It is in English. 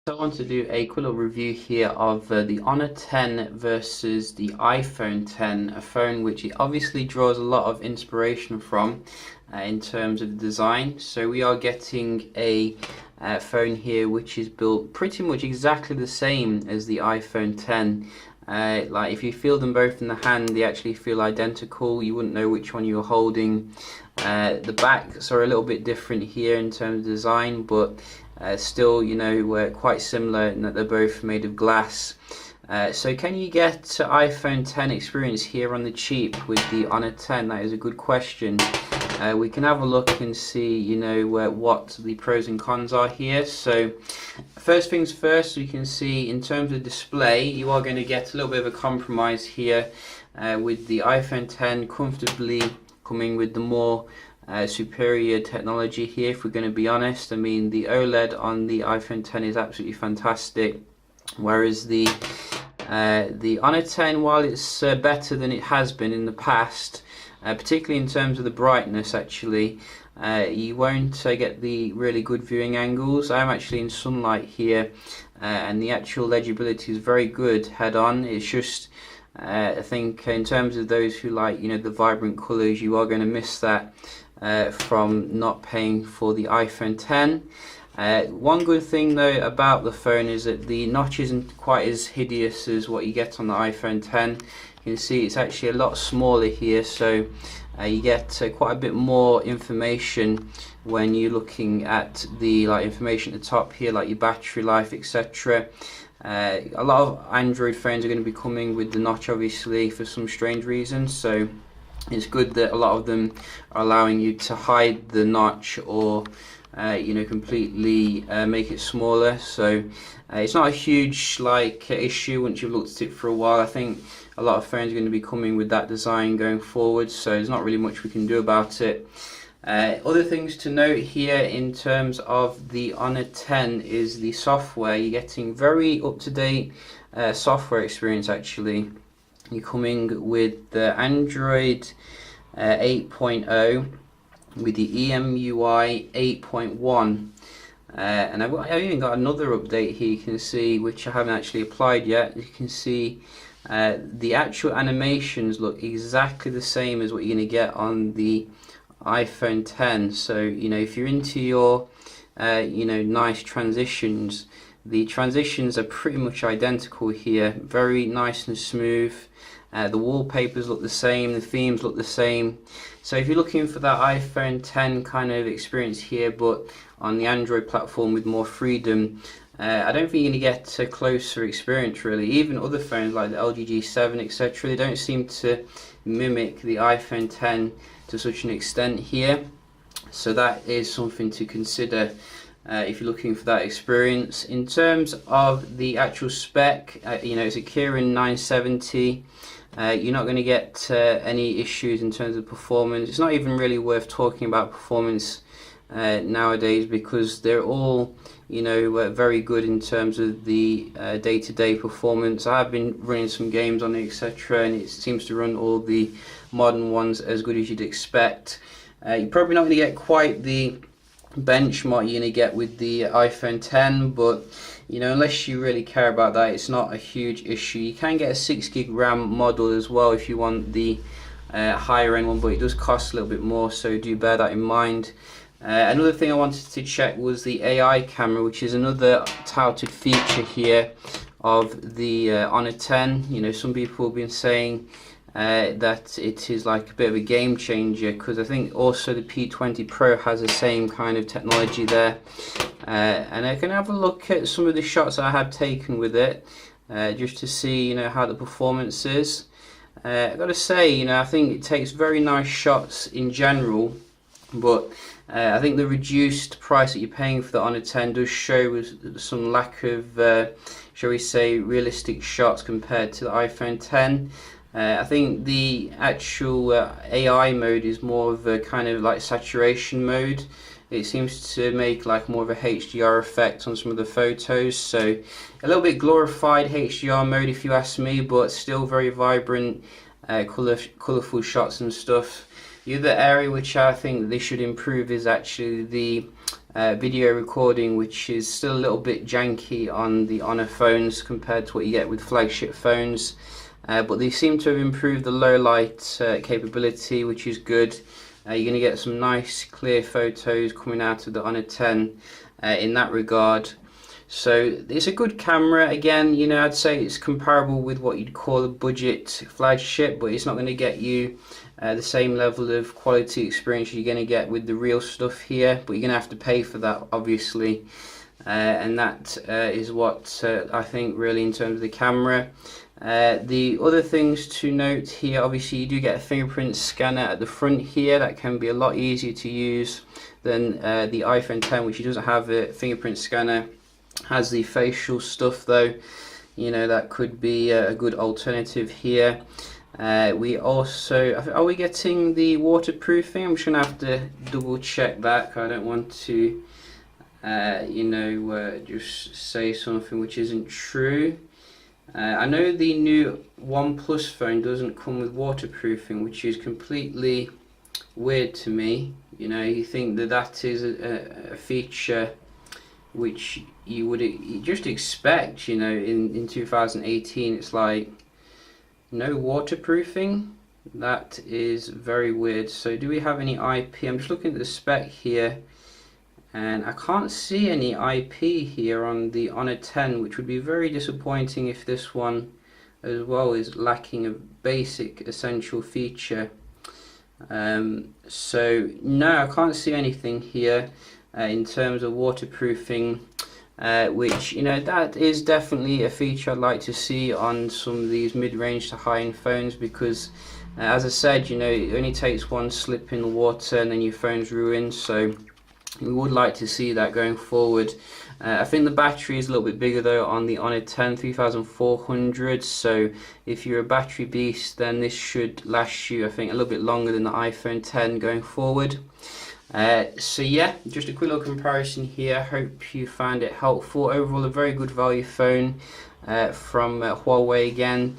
So I want to do a quick little review here of the Honor 10 versus the iPhone 10, a phone which it obviously draws a lot of inspiration from in terms of design. So we are getting a phone here which is built pretty much exactly the same as the iPhone 10. Like if you feel them both in the hand, they actually feel identical. You wouldn't know which one you're holding. The backs are a little bit different here in terms of design, but still, quite similar in that they're both made of glass. So can you get iPhone 10 experience here on the cheap with the Honor 10? That is a good question. We can have a look and see, what the pros and cons are here. So first things first, we can see in terms of display, you are going to get a little bit of a compromise here with the iPhone 10 comfortably coming with the more superior technology here, if we're going to be honest. I mean, the OLED on the iPhone 10 is absolutely fantastic, whereas the Honor 10, while it's better than it has been in the past, particularly in terms of the brightness, actually, you won't get the really good viewing angles. I'm actually in sunlight here, and the actual legibility is very good head-on. It's just I think in terms of those who like the vibrant colors, you are going to miss that from not paying for the iPhone 10. One good thing though about the phone is that the notch isn't quite as hideous as what you get on the iPhone 10. You can see it's actually a lot smaller here, so you get quite a bit more information when you're looking at the information at the top here, like your battery life, etc. A lot of Android phones are going to be coming with the notch, obviously, for some strange reason, so it's good that a lot of them are allowing you to hide the notch or completely make it smaller. So it's not a huge issue once you've looked at it for a while. I think a lot of phones are going to be coming with that design going forward, so there's not really much we can do about it. Other things to note here in terms of the Honor 10 is the software. You're getting very up-to-date software experience, actually. You're coming with the Android 8.0 with the EMUI 8.1, and I've even got another update here you can see, which I haven't actually applied yet. You can see the actual animations look exactly the same as what you're going to get on the iPhone 10. So if you're into your nice transitions, the transitions are pretty much identical here, very nice and smooth. The wallpapers look the same, the themes look the same. So if you're looking for that iPhone 10 kind of experience here, but on the Android platform with more freedom, I don't think you're going to get a closer experience really. Even other phones like the LG G7, etc., they don't seem to mimic the iPhone 10 to such an extent here. So that is something to consider if you're looking for that experience. In terms of the actual spec, it's a Kirin 970. You're not going to get any issues in terms of performance. It's not even really worth talking about performance nowadays, because they're all very good in terms of the day-to-day performance. I've been running some games on it, etc., and it seems to run all the modern ones as good as you'd expect. You're probably not going to get quite the benchmark you're going to get with the iPhone 10, but unless you really care about that, it's not a huge issue. You can get a 6GB RAM model as well if you want the higher end one, but it does cost a little bit more, so do bear that in mind. Another thing I wanted to check was the AI camera, which is another touted feature here of the Honor 10. Some people have been saying that it is like a bit of a game changer, because I think also the P20 Pro has the same kind of technology there. And I can have a look at some of the shots I have taken with it, just to see how the performance is. I've got to say, I think it takes very nice shots in general, but I think the reduced price that you're paying for the Honor 10 does show some lack of, shall we say, realistic shots compared to the iPhone 10. I think the actual AI mode is more of a kind of like saturation mode. It seems to make like more of a HDR effect on some of the photos, so a little bit glorified HDR mode if you ask me, but still very vibrant, colourful shots and stuff. The other area which I think they should improve is actually the video recording, which is still a little bit janky on the Honor phones compared to what you get with flagship phones. But they seem to have improved the low light capability, which is good. You're going to get some nice clear photos coming out of the Honor 10 in that regard. So it's a good camera. Again, you know, I'd say it's comparable with what you'd call a budget flagship, but it's not going to get you the same level of quality experience you're going to get with the real stuff here, but you're going to have to pay for that, obviously. And that is what I think really in terms of the camera. The other things to note here, obviously you do get a fingerprint scanner at the front here. That can be a lot easier to use than the iPhone 10, which doesn't have a fingerprint scanner. Has the facial stuff though, you know, that could be a good alternative here. We also, are we getting the waterproofing? I'm just gonna have to double check that. I don't want to just say something which isn't true. I know the new OnePlus phone doesn't come with waterproofing, which is completely weird to me. You know, you think that that is a feature which you would just expect, you know, in 2018. It's like, no waterproofing? That is very weird. So do we have any IP? I'm just looking at the spec here, and I can't see any IP here on the Honor 10, which would be very disappointing if this one as well is lacking a basic essential feature. So no, I can't see anything here in terms of waterproofing, which, you know, that is definitely a feature I'd like to see on some of these mid-range to high-end phones, because as I said, you know, it only takes one slip in the water and then your phone's ruined. So we would like to see that going forward. I think the battery is a little bit bigger though on the Honor 10, 3400. So if you're a battery beast, then this should last you, I think, a little bit longer than the iPhone 10 going forward. So yeah, just a quick little comparison here. Hope you found it helpful. Overall, a very good value phone from Huawei again.